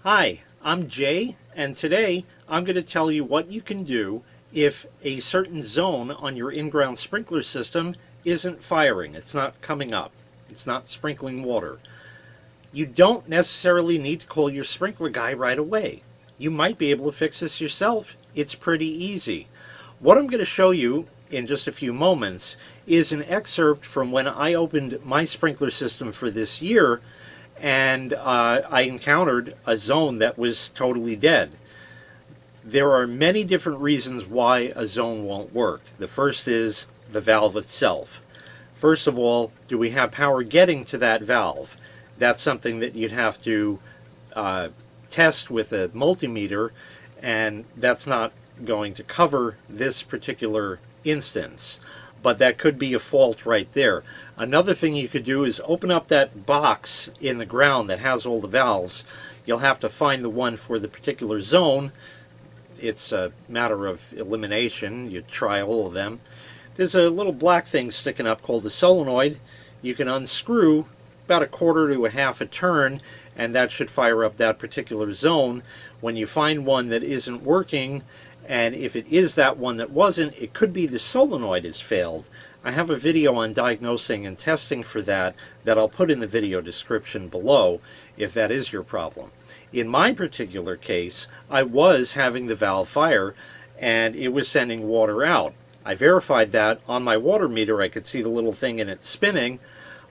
Hi, I'm Jay, and today I'm going to tell you what you can do if a certain zone on your in-ground sprinkler system isn't firing. It's not coming up. It's not sprinkling water. You don't necessarily need to call your sprinkler guy right away. You might be able to fix this yourself. It's pretty easy. What I'm going to show you in just a few moments is an excerpt from when I opened my sprinkler system for this year, and I encountered a zone that was totally dead. There are many different reasons why a zone won't work. The first is the valve itself. First of all, do we have power getting to that valve? That's something that you'd have to test with a multimeter, and that's not going to cover this particular instance. But that could be a fault right there. Another thing you could do is open up that box in the ground that has all the valves. You'll have to find the one for the particular zone. It's a matter of elimination. You try all of them. There's a little black thing sticking up called the solenoid. You can unscrew about a quarter to a half a turn, and that should fire up that particular zone. When you find one that isn't working, and if it is that one that wasn't, it could be the solenoid has failed. I have a video on diagnosing and testing for that I'll put in the video description below if that is your problem. In my particular case, I was having the valve fire and it was sending water out. I verified that on my water meter. I could see the little thing in it spinning,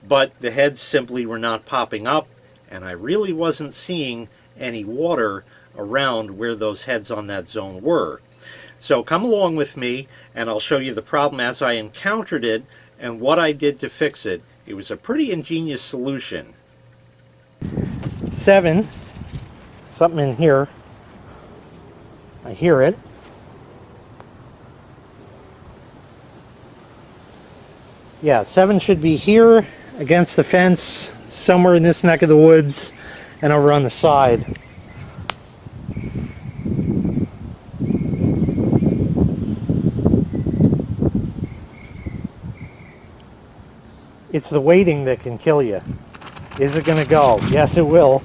but the heads simply were not popping up, and I really wasn't seeing any water around where those heads on that zone were. So come along with me and I'll show you the problem as I encountered it and what I did to fix it. It was a pretty ingenious solution. 7, something in here. I hear it. Yeah, 7 should be here against the fence, somewhere in this neck of the woods and over on the side. It's the waiting that can kill you. Is it going to go? Yes, it will.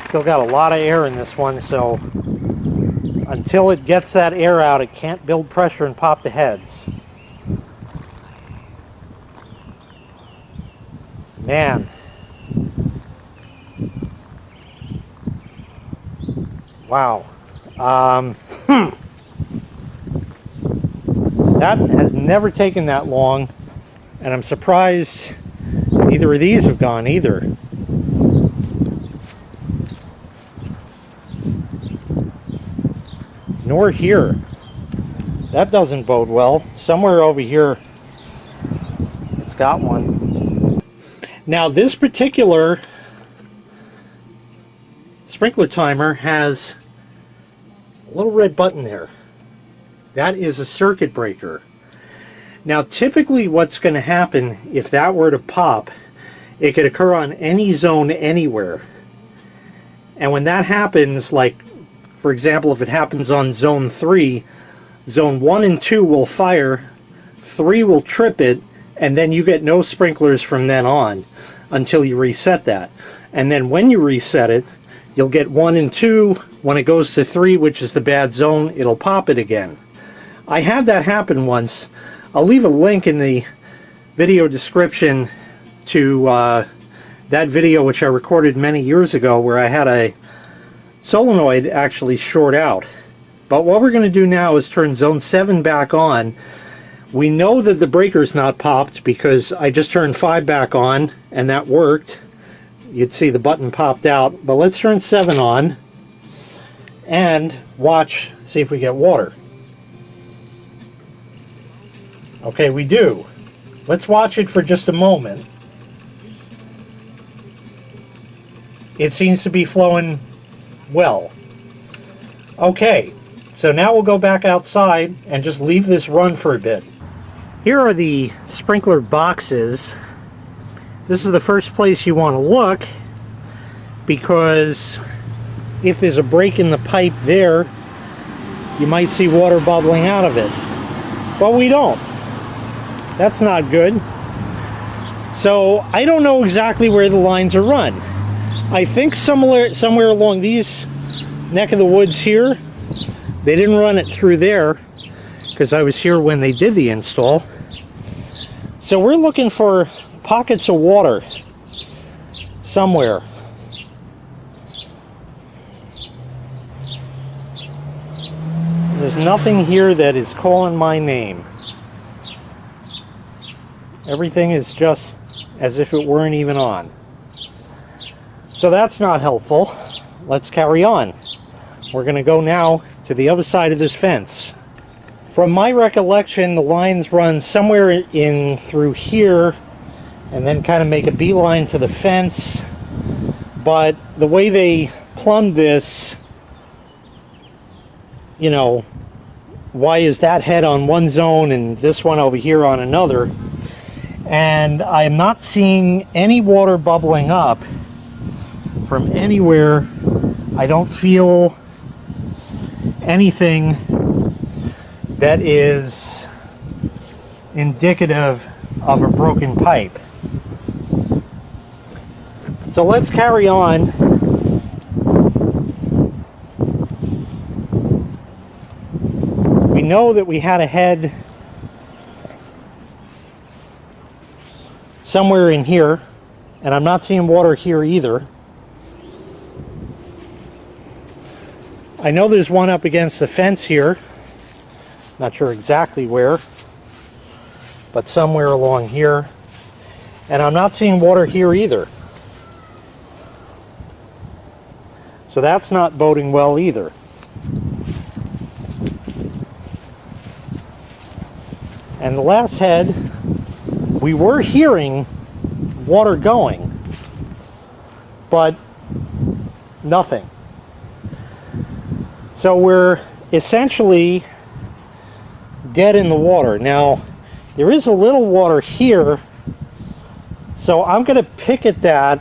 Still got a lot of air in this one, so until it gets that air out, it can't build pressure and pop the heads. Man. Wow. That has never taken that long, and I'm surprised neither of these have gone either. Nor here. That doesn't bode well. Somewhere over here it's got one. Now this particular sprinkler timer has a little red button there. That is a circuit breaker. Now typically what's going to happen if that were to pop, it could occur on any zone anywhere. And when that happens, like for example if it happens on zone 3, zone 1 and 2 will fire, 3 will trip it, and then you get no sprinklers from then on until you reset that. And then when you reset it, you'll get 1 and 2. When it goes to 3, which is the bad zone, it'll pop it again. I had that happen once. I'll leave a link in the video description to that video which I recorded many years ago where I had a solenoid actually short out. But what we're going to do now is turn zone 7 back on. We know that the breaker's not popped because I just turned 5 back on and that worked. You'd see the button popped out. But let's turn 7 on and watch, see if we get water. Okay, we do. Let's watch it for just a moment. It seems to be flowing well. Okay, so now we'll go back outside and just leave this run for a bit. Here are the sprinkler boxes. This is the first place you want to look. because if there's a break in the pipe there, you might see water bubbling out of it. But we don't. That's not good. So I don't know exactly where the lines are run. I think somewhere along these neck of the woods here. They didn't run it through there because I was here when they did the install. So we're looking for pockets of water somewhere. There's nothing here that is calling my name. Everything is just as if it weren't even on. So that's not helpful. Let's carry on. We're going to go now to the other side of this fence. From my recollection, the lines run somewhere in through here and then kind of make a beeline to the fence. But the way they plumbed this, you know, why is that head on one zone and this one over here on another? And I'm not seeing any water bubbling up from anywhere. I don't feel anything that is indicative of a broken pipe. So let's carry on. We know that we had a head somewhere in here, and I'm not seeing water here either. I know there's one up against the fence here. Not sure exactly where, but somewhere along here. And I'm not seeing water here either. So that's not boding well either. And the last head, we were hearing water going, but nothing. So we're essentially dead in the water. Now, there is a little water here, so I'm going to pick at that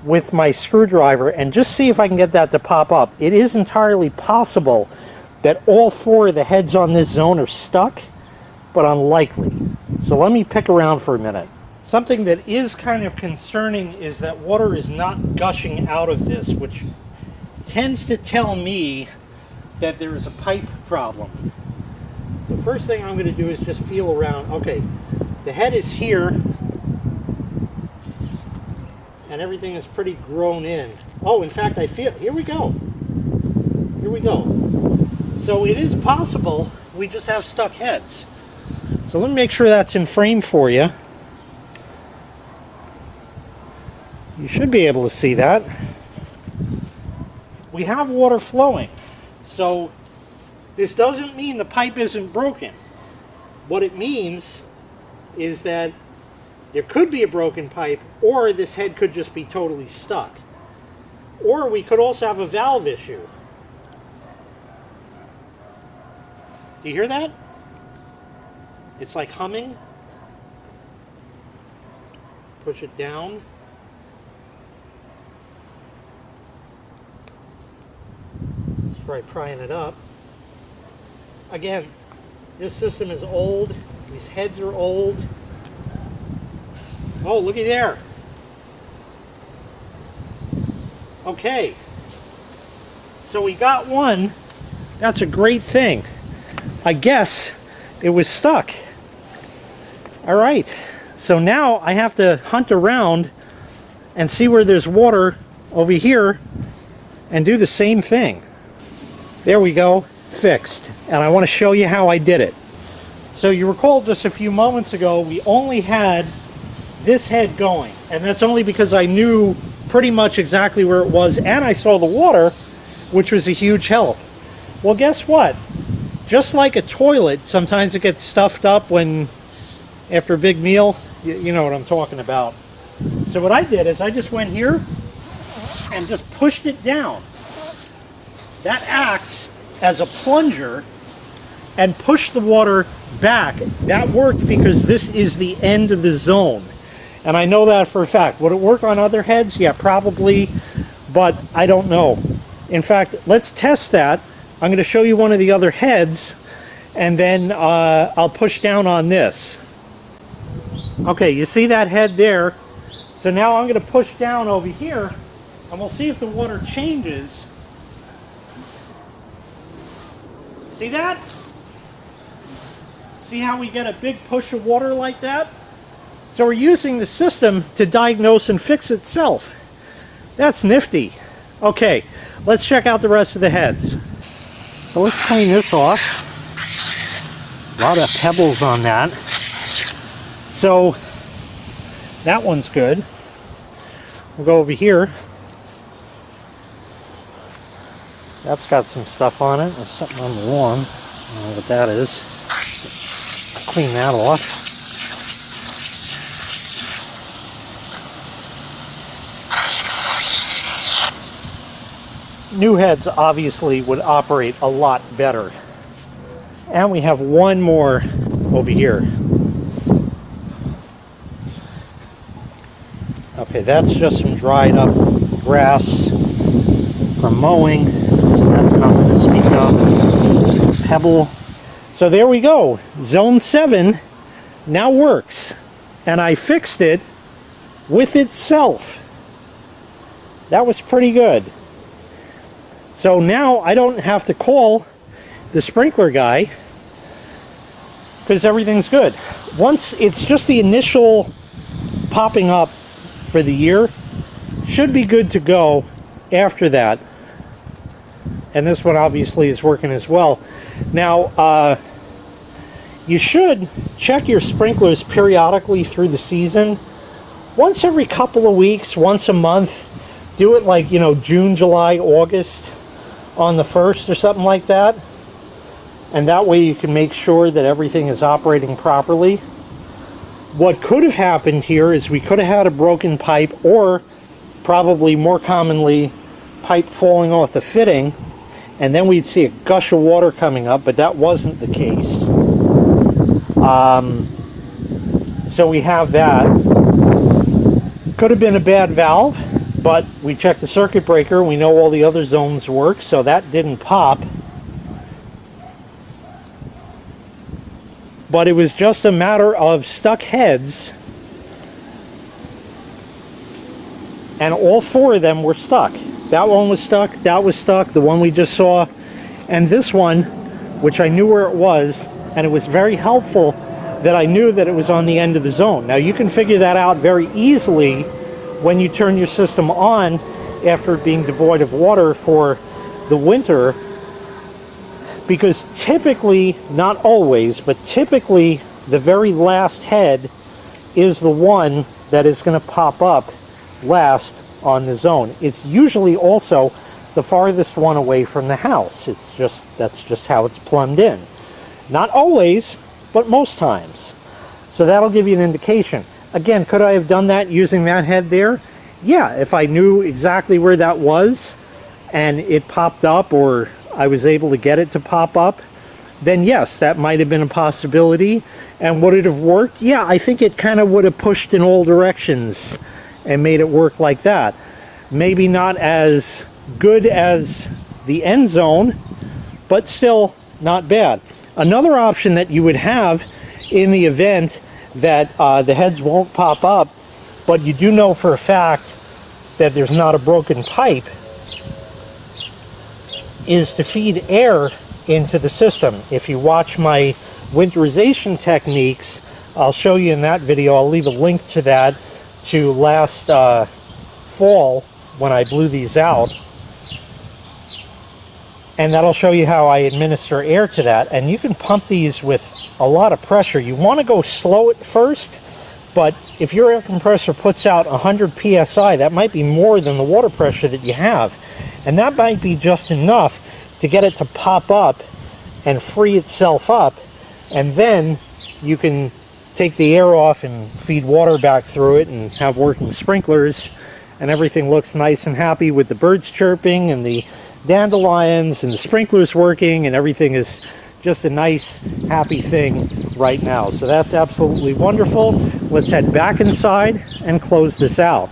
with my screwdriver and just see if I can get that to pop up. It is entirely possible that all four of the heads on this zone are stuck, but unlikely. So let me pick around for a minute. Something that is kind of concerning is that water is not gushing out of this, which tends to tell me that there is a pipe problem. So first thing I'm going to do is just feel around. Okay, the head is here, and everything is pretty grown in. Oh, in fact, I feel, here we go. Here we go. So it is possible we just have stuck heads. So let me make sure that's in frame for you. You should be able to see that. We have water flowing. So this doesn't mean the pipe isn't broken. What it means is that there could be a broken pipe, or this head could just be totally stuck. Or we could also have a valve issue. Do you hear that? It's like humming. Push it down. Let's try prying it up. Again, this system is old. These heads are old. Oh, looky there. Okay. So we got one. That's a great thing. I guess it was stuck. All right. So now I have to hunt around and see where there's water over here and do the same thing. There we go. Fixed. And I want to show you how I did it. So you recall just a few moments ago we only had this head going, and that's only because I knew pretty much exactly where it was, and I saw the water, which was a huge help. Well, guess what? Just like a toilet, sometimes it gets stuffed up when after a big meal. You know what I'm talking about. So what I did is I just went here and just pushed it down. That acts as a plunger and pushed the water back. That worked because this is the end of the zone. And I know that for a fact. Would it work on other heads? Yeah, probably, but I don't know. In fact, let's test that. I'm going to show you one of the other heads, and then I'll push down on this. Okay, you see that head there? So now I'm going to push down over here, and we'll see if the water changes. See that? See how we get a big push of water like that? So we're using the system to diagnose and fix itself. That's nifty. Okay, let's check out the rest of the heads. So let's clean this off. A lot of pebbles on that. So that one's good. We'll go over here. That's got some stuff on it. There's something on the lawn. I don't know what that is. Clean that off. New heads obviously would operate a lot better. And we have one more over here. Okay, that's just some dried up grass from mowing. That's nothing to speak of. Pebble. So there we go. Zone 7 now works. And I fixed it with itself. That was pretty good. So now I don't have to call the sprinkler guy because everything's good. Once it's just the initial popping up for the year, should be good to go after that. And this one obviously is working as well. Now, you should check your sprinklers periodically through the season. Once every couple of weeks, once a month. Do it like, you know, June, July, August on the 1st or something like that. And that way you can make sure that everything is operating properly. What could have happened here is we could have had a broken pipe, or probably more commonly, pipe falling off the fitting, and then we'd see a gush of water coming up, but that wasn't the case. So we have that. Could have been a bad valve, but we checked the circuit breaker. We know all the other zones work, so that didn't pop. But it was just a matter of stuck heads, and all 4 of them were stuck. That one was stuck, that was stuck, the one we just saw, and this one, which I knew where it was, and it was very helpful that I knew that it was on the end of the zone. Now you can figure that out very easily when you turn your system on after being devoid of water for the winter, because typically, not always, but typically the very last head is the one that is going to pop up last on the zone. It's usually also the farthest one away from the house. That's just how it's plumbed in. Not always, but most times. So that'll give you an indication. Again, could I have done that using that head there? Yeah, if I knew exactly where that was and it popped up, or I was able to get it to pop up, then yes, that might have been a possibility. And would it have worked? Yeah, I think it kind of would have pushed in all directions and made it work like that. Maybe not as good as the end zone, but still not bad. Another option that you would have in the event that the heads won't pop up, but you do know for a fact that there's not a broken pipe, is to feed air into the system. If you watch my winterization techniques, I'll show you in that video. I'll leave a link to that, to last fall when I blew these out, and that'll show you how I administer air to that. And you can pump these with a lot of pressure. You want to go slow at first, but if your air compressor puts out 100 psi, that might be more than the water pressure that you have, and that might be just enough to get it to pop up and free itself up, and then you can take the air off and feed water back through it and have working sprinklers, and everything looks nice and happy with the birds chirping and the dandelions and the sprinklers working, and everything is just a nice, happy thing right now. So that's absolutely wonderful. let's head back inside and close this out.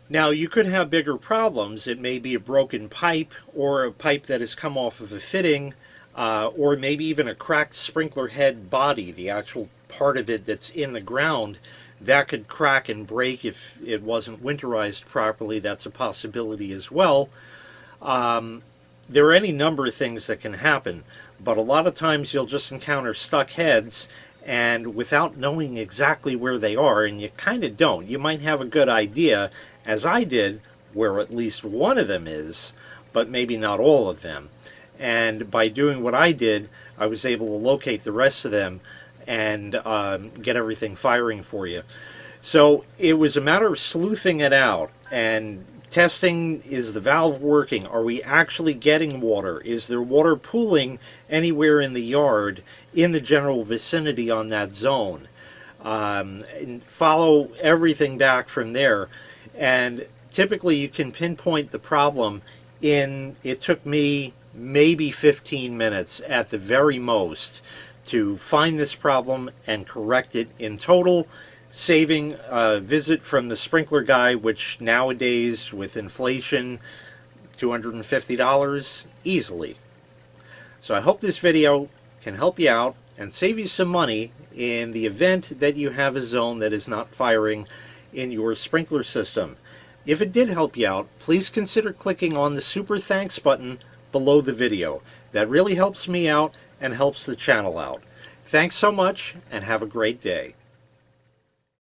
Now, you could have bigger problems. It may be a broken pipe, or a pipe that has come off of a fitting, or maybe even a cracked sprinkler head body, the actual part of it that's in the ground. That could crack and break if it wasn't winterized properly. That's a possibility as well. There are any number of things that can happen, but a lot of times you'll just encounter stuck heads, and without knowing exactly where they are, and you kind of don't, you might have a good idea, as I did, where at least one of them is, but maybe not all of them. And by doing what I did, I was able to locate the rest of them and get everything firing for you. So it was a matter of sleuthing it out and testing, is the valve working? Are we actually getting water? Is there water pooling anywhere in the yard in the general vicinity on that zone? And follow everything back from there. And typically you can pinpoint the problem in, it took me maybe 15 minutes at the very most to find this problem and correct it in total, saving a visit from the sprinkler guy, which nowadays with inflation, $250 easily. So I hope this video can help you out and save you some money in the event that you have a zone that is not firing in your sprinkler system. If it did help you out, please consider clicking on the Super Thanks button below the video. That really helps me out and helps the channel out. Thanks so much, and have a great day.